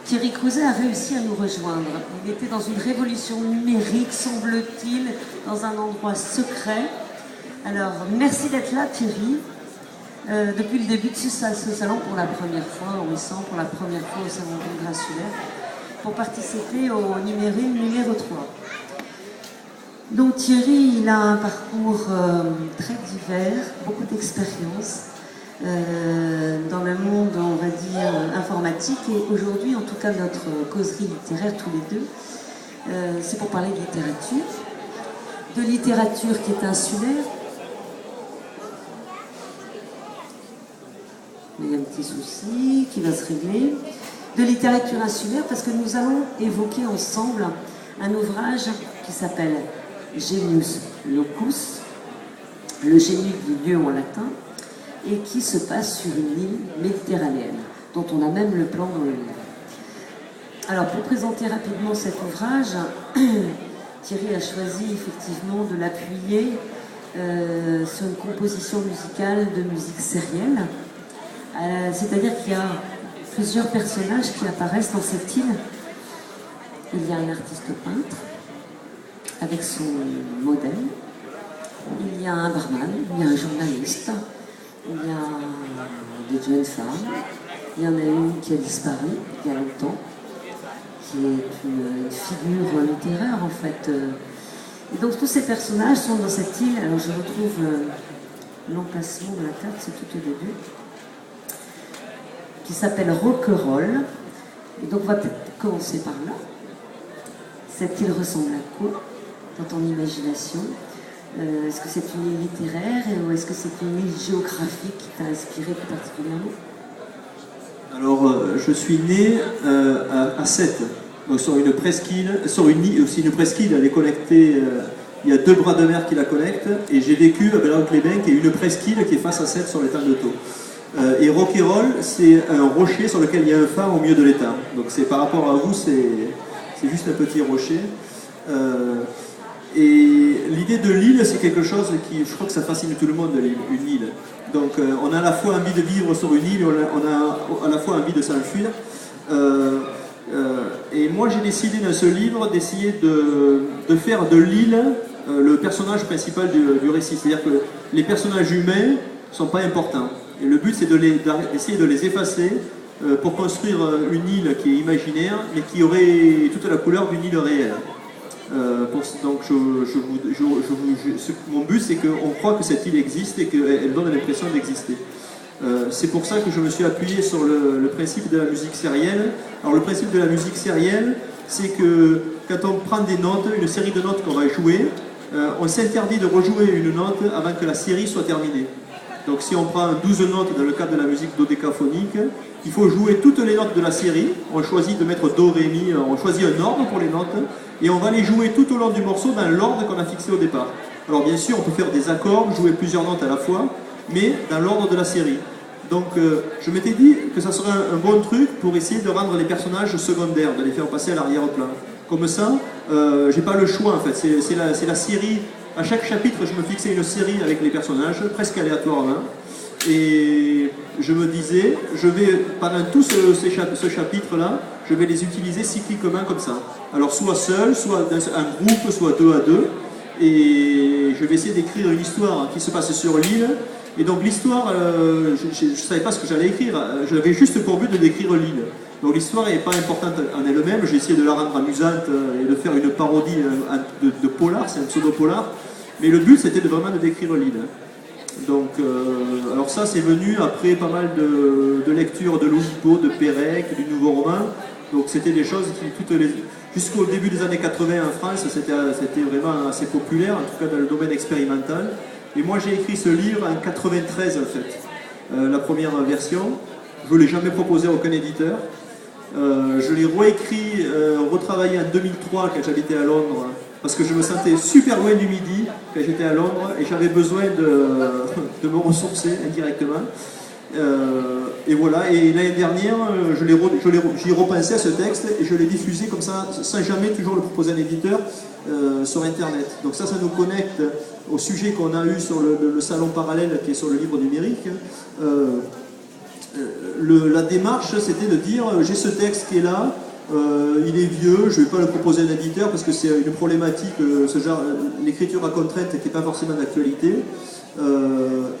Thierry Crouzet a réussi à nous rejoindre. Il était dans une révolution numérique, semble-t-il, dans un endroit secret. Alors, merci d'être là, Thierry. Depuis le début de ce salon, pour la première fois, pour la première fois au Salon Congrès Insulaire, pour participer au numérique numéro 3. Donc Thierry, il a un parcours très divers, beaucoup d'expérience dans le monde, on va dire, informatique. Et aujourd'hui, en tout cas, notre causerie littéraire, tous les deux, c'est pour parler de littérature qui est insulaire. Il y a un petit souci qui va se régler. De littérature insulaire, parce que nous allons évoquer ensemble un ouvrage qui s'appelle Genius Locus, le génie du lieu en latin, et qui se passe sur une île méditerranéenne, dont on a même le plan dans le livre. Alors, pour présenter rapidement cet ouvrage, Thierry a choisi effectivement de l'appuyer sur une composition musicale de musique sérielle. C'est-à-dire qu'il y a plusieurs personnages qui apparaissent dans cette île. Il y a un artiste peintre avec son modèle. Il y a un barman, il y a un journaliste, il y a des jeunes femmes. Il y en a une qui a disparu il y a longtemps, qui est une figure littéraire en fait. Et donc tous ces personnages sont dans cette île. Alors je retrouve l'emplacement de la carte, c'est tout au début, qui s'appelle Roquerolle. Et donc on va peut-être commencer par là. Cette île ressemble à quoi dans ton imagination? Est-ce que c'est une île littéraire ou est-ce que c'est une île géographique qui t'a inspiré plus particulièrement? Alors, je suis né à Sète, donc sur une presqu'île, aussi une presqu'île, elle est connectée, il y a deux bras de mer qui la connectent, et j'ai vécu à Bellerive-les-Bains, qui est une presqu'île qui est face à Sète sur l'étang de Thau. Et Roquerolle, c'est un rocher sur lequel il y a un phare au milieu de l'étang. Donc c'est par rapport à vous, c'est juste un petit rocher. Et l'idée de l'île, c'est quelque chose qui, je crois que ça fascine tout le monde, une île. Donc on a à la fois envie de vivre sur une île, on a à la fois envie de s'enfuir. Et moi j'ai décidé dans ce livre d'essayer de faire de l'île le personnage principal du récit. C'est-à-dire que les personnages humains ne sont pas importants. Et le but c'est d'essayer de les effacer pour construire une île qui est imaginaire, mais qui aurait toute la couleur d'une île réelle. Donc mon but c'est qu'on croit que cette île existe et qu'elle donne l'impression d'exister. C'est pour ça que je me suis appuyé sur le principe de la musique sérielle. Alors le principe de la musique sérielle, c'est que quand on prend des notes, une série de notes qu'on va jouer, on s'interdit de rejouer une note avant que la série soit terminée. Donc si on prend 12 notes dans le cadre de la musique dodécaphonique, il faut jouer toutes les notes de la série. On choisit de mettre Do, Ré, Mi, on choisit un ordre pour les notes, et on va les jouer tout au long du morceau dans l'ordre qu'on a fixé au départ. Alors bien sûr, on peut faire des accords, jouer plusieurs notes à la fois, mais dans l'ordre de la série. Donc je m'étais dit que ça serait un bon truc pour essayer de rendre les personnages secondaires, de les faire passer à l'arrière-plan. Comme ça, j'ai pas le choix en fait, c'est la série. À chaque chapitre, je me fixais une série avec les personnages, presque aléatoirement. Et je me disais, je vais, pendant tout ce chapitre-là, je vais les utiliser cycliquement comme ça. Alors soit seul, soit dans un groupe, soit deux à deux. Et je vais essayer d'écrire une histoire qui se passe sur l'île. Et donc l'histoire, je ne savais pas ce que j'allais écrire. J'avais juste pour but de décrire l'île. Donc l'histoire n'est pas importante en elle-même. J'ai essayé de la rendre amusante et de faire une parodie de polar, c'est un pseudo-polar. Mais le but, c'était vraiment de décrire l'île. Donc, alors ça, c'est venu après pas mal de lectures de Loulipo, de Pérec, du Nouveau Roman. Donc c'était des choses qui, jusqu'au début des années 80 en France, c'était vraiment assez populaire, en tout cas dans le domaine expérimental. Et moi, j'ai écrit ce livre en 93, en fait, la première version. Je ne l'ai jamais proposé à aucun éditeur. Je l'ai réécrit, retravaillé en 2003 quand j'habitais à Londres, parce que je me sentais super loin du Midi quand j'étais à Londres et j'avais besoin de me ressourcer indirectement. Et voilà, et l'année dernière, j'y ai repensé à ce texte et je l'ai diffusé comme ça, sans jamais toujours le proposer à un éditeur sur Internet. Donc ça nous connecte au sujet qu'on a eu sur le salon parallèle qui est sur le livre numérique. la démarche, c'était de dire, j'ai ce texte qui est là, il est vieux, je ne vais pas le proposer à un éditeur parce que c'est une problématique, ce genre, l'écriture à contrainte qui n'est pas forcément d'actualité,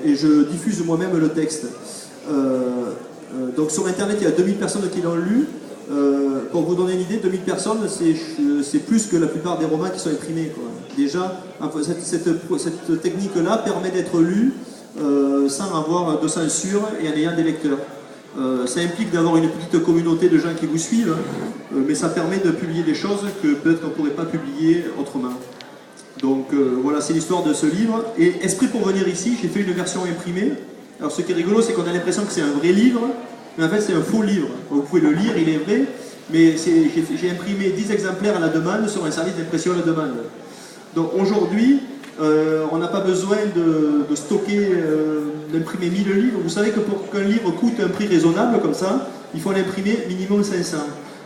et je diffuse moi-même le texte. Donc sur Internet, il y a 2000 personnes qui l'ont lu. Pour vous donner une idée, 2000 personnes, c'est plus que la plupart des romans qui sont imprimés, quoi. Déjà, cette technique-là permet d'être lue sans avoir de censure et en ayant des lecteurs. Ça implique d'avoir une petite communauté de gens qui vous suivent, mais ça permet de publier des choses que peut-être qu'on ne pourrait pas publier autrement. Donc voilà, c'est l'histoire de ce livre. Et Esprit pour venir ici, j'ai fait une version imprimée. Alors ce qui est rigolo, c'est qu'on a l'impression que c'est un vrai livre, mais en fait c'est un faux livre. Vous pouvez le lire, il est vrai, mais j'ai imprimé 10 exemplaires à la demande sur un service d'impression à la demande. Donc aujourd'hui, on n'a pas besoin de stocker, d'imprimer 1000 livres. Vous savez que pour qu'un livre coûte un prix raisonnable comme ça, il faut l'imprimer minimum 500.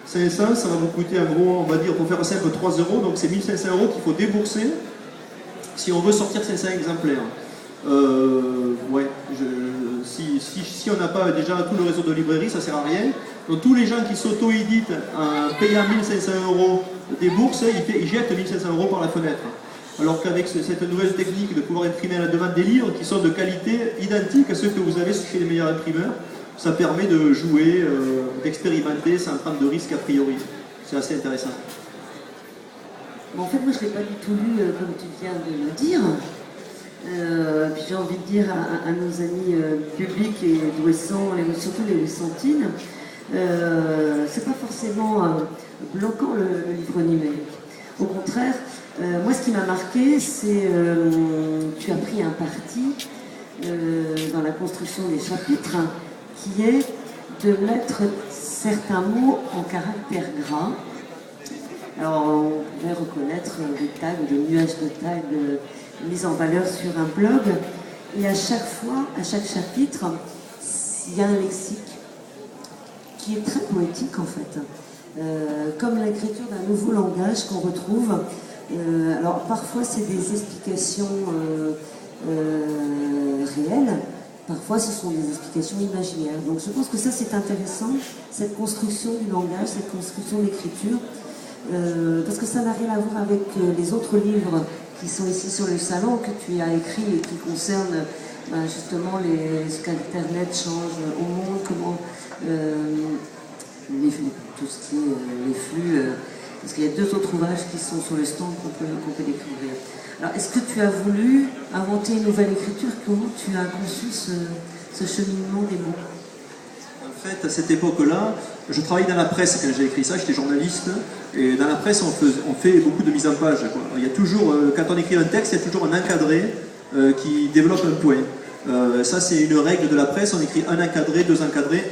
500, ça va vous coûter en gros, on va dire, pour faire simple, 3 euros, donc c'est 1500 euros qu'il faut débourser si on veut sortir 500 exemplaires. Ouais, si on n'a pas déjà tout le réseau de librairies, ça sert à rien. Donc tous les gens qui s'auto-éditent en payant 1500 euros des bourses, ils jettent 1500 euros par la fenêtre. Alors qu'avec cette nouvelle technique de pouvoir imprimer à la demande des livres qui sont de qualité identique à ceux que vous avez chez les meilleurs imprimeurs, ça permet de jouer, d'expérimenter sans prendre de risques a priori. C'est assez intéressant. Bon, en fait, moi je ne l'ai pas du tout lu comme tu viens de le dire. Puis j'ai envie de dire à nos amis publics et d'Ouessant, surtout les Ouessantines, c'est pas forcément bloquant le livre numérique. Au contraire, moi ce qui m'a marqué, c'est tu as pris un parti dans la construction des chapitres qui est de mettre certains mots en caractère gras. Alors on pourrait reconnaître des tags, des nuages de tags mis en valeur sur un blog, et à chaque fois, à chaque chapitre, il y a un lexique qui est très poétique en fait, comme l'écriture d'un nouveau langage qu'on retrouve. Alors parfois c'est des explications réelles, parfois ce sont des explications imaginaires. Donc je pense que ça c'est intéressant, cette construction du langage, cette construction de l'écriture, parce que ça n'a rien à voir avec les autres livres qui sont ici sur le salon, que tu as écrit et qui concernent justement ce qu'Internet change au monde, comment tout ce qui est les flux, parce qu'il y a 2 autres ouvrages qui sont sur le stand qu'on peut découvrir. Alors, est-ce que tu as voulu inventer une nouvelle écriture? Comment tu as conçu ce cheminement des mots? En fait, à cette époque-là, je travaillais dans la presse quand j'ai écrit ça, j'étais journaliste, et dans la presse, on fait beaucoup de mise en page, quoi. Il y a toujours, quand on écrit un texte, il y a toujours un encadré qui développe un point. Ça, c'est une règle de la presse, on écrit un encadré, 2 encadrés.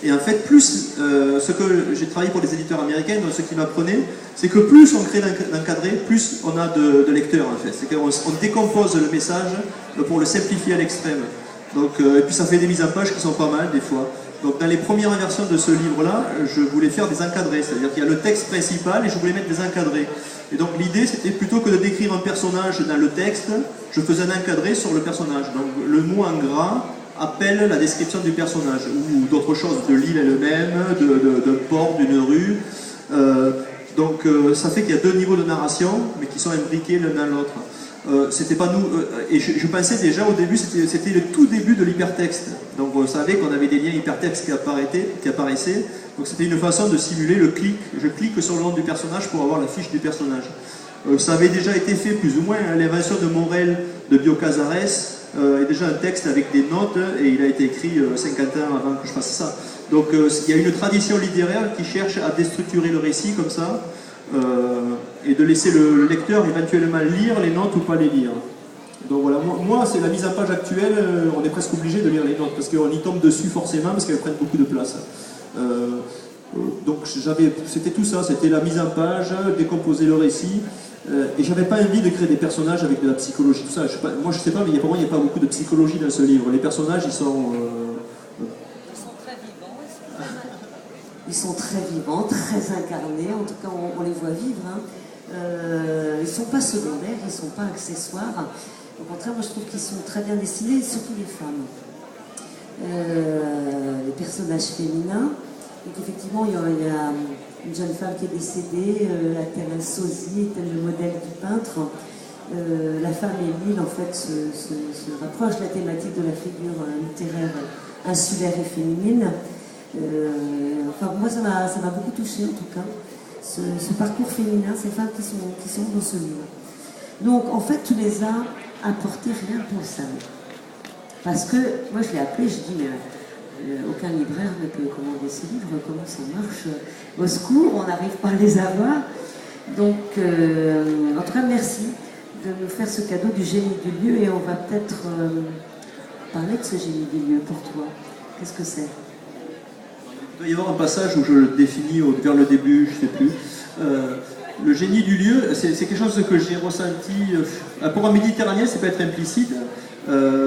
Et en fait, plus, ce que j'ai travaillé pour les éditeurs américains, donc ce qui m'apprenait, c'est que plus on crée d'encadrés, plus on a de lecteurs, en fait. C'est qu'on décompose le message pour le simplifier à l'extrême. Donc, et puis ça fait des mises en page qui sont pas mal, des fois. Donc dans les premières versions de ce livre-là, je voulais faire des encadrés, c'est-à-dire qu'il y a le texte principal et je voulais mettre des encadrés. Et donc l'idée, c'était plutôt que de décrire un personnage dans le texte, je faisais un encadré sur le personnage. Donc le mot en gras appelle la description du personnage, ou d'autres choses, de l'île elle-même, d'un port, d'une rue. Donc ça fait qu'il y a 2 niveaux de narration, mais qui sont imbriqués l'un dans l'autre. C'était pas nous, et je pensais déjà au début, c'était le tout début de l'hypertexte. Donc on savait qu'on avait des liens hypertextes qui apparaissaient. Donc c'était une façon de simuler le clic. Je clique sur le nom du personnage pour avoir la fiche du personnage. Ça avait déjà été fait plus ou moins, hein, l'invention de Morel de Bio Casares est déjà un texte avec des notes, et il a été écrit 50 ans avant que je fasse ça. Donc il y a une tradition littéraire qui cherche à déstructurer le récit comme ça, et de laisser le lecteur éventuellement lire les notes ou pas les lire. Donc voilà, moi c'est la mise en page actuelle, on est presque obligé de lire les notes, parce qu'on y tombe dessus forcément, parce qu'elles prennent beaucoup de place. Donc c'était tout ça, c'était la mise en page, décomposer le récit, et j'avais pas envie de créer des personnages avec de la psychologie, tout ça. Moi je sais pas, mais pour moi il n'y a pas beaucoup de psychologie dans ce livre. Les personnages, ils sont très vivants, ils sont très vivants, très incarnés, en tout cas on les voit vivre, hein. Ils ne sont pas secondaires, ils ne sont pas accessoires. Au contraire, moi je trouve qu'ils sont très bien dessinés, surtout les femmes. les personnages féminins. Donc effectivement, il y a une jeune femme qui est décédée, tel un sosie, tel le modèle du peintre. La femme et l'île, en fait, se rapprochent de la thématique de la figure littéraire insulaire et féminine. Enfin, moi, ça m'a beaucoup touchée, en tout cas, ce parcours féminin, ces femmes qui sont dans ce livre. Donc, en fait, tu les as apportés rien pour ça. Parce que, moi, je l'ai appelé, je dis, mais aucun libraire ne peut commander ce livre, comment ça marche? Au secours, on n'arrive pas à les avoir. Donc, en tout cas, merci de nous faire ce cadeau du génie du lieu, et on va peut-être parler de ce génie du lieu pour toi. Qu'est-ce que c'est? Il doit y avoir un passage où je le définis vers le début, je ne sais plus. Le génie du lieu, c'est quelque chose que j'ai ressenti. Pour un Méditerranéen, c'est peut être implicite.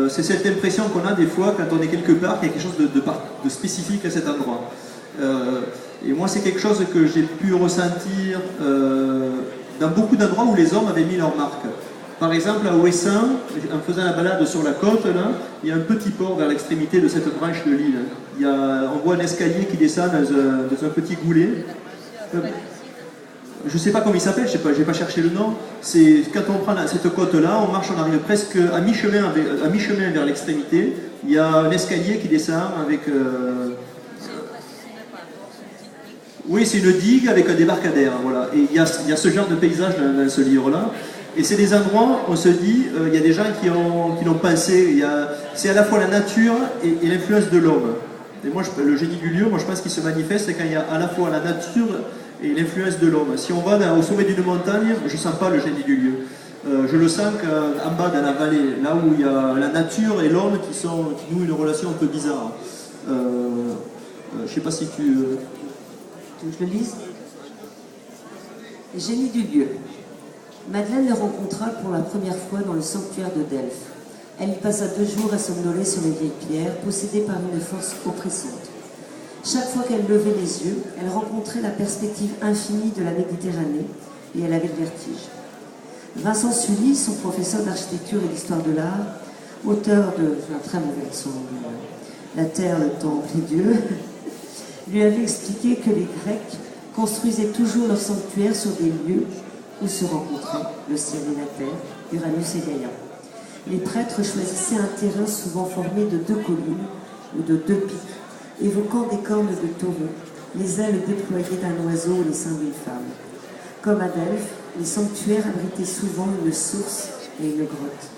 C'est cette impression qu'on a des fois quand on est quelque part, qu'il y a quelque chose de spécifique à cet endroit. Et moi, c'est quelque chose que j'ai pu ressentir dans beaucoup d'endroits où les hommes avaient mis leur marque. Par exemple, à Ouessant, en faisant la balade sur la côte, là, il y a un petit port vers l'extrémité de cette branche de l'île. On voit un escalier qui descend dans un petit goulet. Je ne sais pas comment il s'appelle, je n'ai pas cherché le nom. C'est quand on prend cette côte-là, on arrive presque à mi-chemin vers l'extrémité. Il y a un escalier qui descend avec... Oui, c'est une digue avec un débarcadère, voilà. Et il y a ce genre de paysage dans ce livre-là. Et c'est des endroits, on se dit, il y a des gens qui l'ont pensé. C'est à la fois la nature et l'influence de l'homme. Et moi, le génie du lieu, moi je pense qu'il se manifeste quand il y a à la fois la nature et l'influence de l'homme. Si on va au sommet d'une montagne, je ne sens pas le génie du lieu. Je le sens en bas dans la vallée, là où il y a la nature et l'homme qui nouent une relation un peu bizarre. Je ne sais pas si tu... Tu veux que je le lise? Génie du lieu. Madeleine le rencontra pour la première fois dans le sanctuaire de Delphes. Elle y passa 2 jours à somnoler sur les vieilles pierres, possédée par une force oppressante. Chaque fois qu'elle levait les yeux, elle rencontrait la perspective infinie de la Méditerranée, et elle avait le vertige. Vincent Sully, son professeur d'architecture et d'histoire de l'art, auteur de, j'ai un très mauvais accent, La Terre, le Temple et Dieu, lui avait expliqué que les Grecs construisaient toujours leurs sanctuaires sur des lieux où se rencontraient le ciel et la terre, Uranus et Gaïa. Les prêtres choisissaient un terrain souvent formé de 2 collines ou de 2 pics, évoquant des cornes de taureau, les ailes déployées d'un oiseau ou les seins d'une femme. Comme à Delphes, les sanctuaires abritaient souvent une source et une grotte.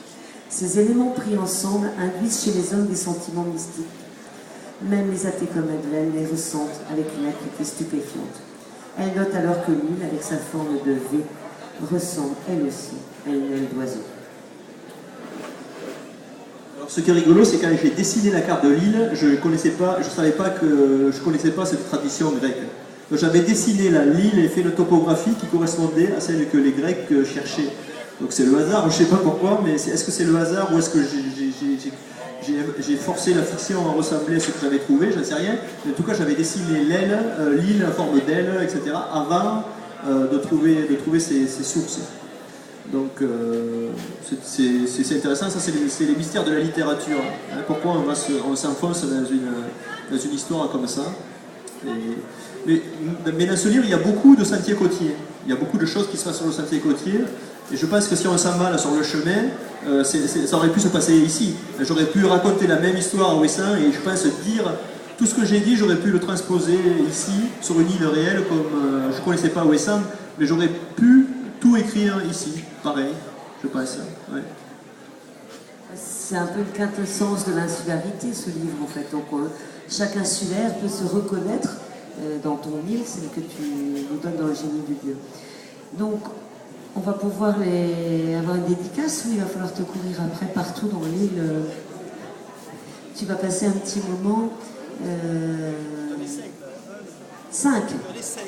Ces éléments pris ensemble induisent chez les hommes des sentiments mystiques. Même les athées comme Madeleine les ressentent avec une acuité stupéfiante. Elle note alors que l'île, avec sa forme de V, ressemble elle aussi à une aile d'oiseau. Alors, ce qui est rigolo, c'est quand j'ai dessiné la carte de l'île, je connaissais pas cette tradition grecque. Donc j'avais dessiné l'île et fait une topographie qui correspondait à celle que les Grecs cherchaient. Donc c'est le hasard, je ne sais pas pourquoi, mais est-ce que c'est le hasard ou est-ce que j'ai forcé la fiction à ressembler à ce que j'avais trouvé, je ne sais rien. Mais en tout cas, j'avais dessiné l'île, la forme d'aile, etc., avant de trouver ces sources. Donc, c'est intéressant, ça c'est les mystères de la littérature. Hein, pourquoi on s'enfonce dans une histoire comme ça. Mais dans ce livre, il y a beaucoup de sentiers côtiers. Il y a beaucoup de choses qui se passent sur le sentier côtier. Et je pense que si on s'en va là sur le chemin, ça aurait pu se passer ici. J'aurais pu raconter la même histoire à Ouessant et je pense dire tout ce que j'ai dit, j'aurais pu le transposer ici, sur une île réelle, comme je ne connaissais pas Ouessant, mais j'aurais pu tout écrire ici, pareil, je pense. Ouais. C'est un peu le quintessence de l'insularité, ce livre, en fait. Donc, chaque insulaire peut se reconnaître dans ton île, celle que tu nous donnes dans le génie du lieu. Donc, on va pouvoir avoir une dédicace ou il va falloir te courir après partout dans l'île. Tu vas passer un petit moment. 5.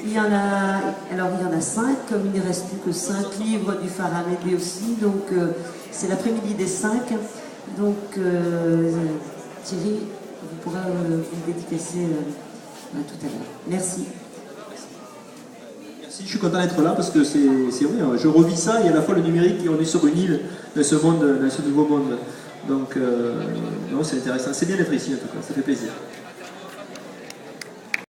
Il y en a 5, comme il ne reste plus que 5 livres du Faramédée aussi. Donc, c'est l'après-midi des 5. Donc, Thierry, vous pourrez vous dédicacer tout à l'heure. Merci. Merci, je suis content d'être là parce que c'est vrai, je revis ça et à la fois le numérique et on est sur une île dans ce nouveau monde. Donc, non, c'est intéressant. C'est bien d'être ici en tout cas, ça fait plaisir.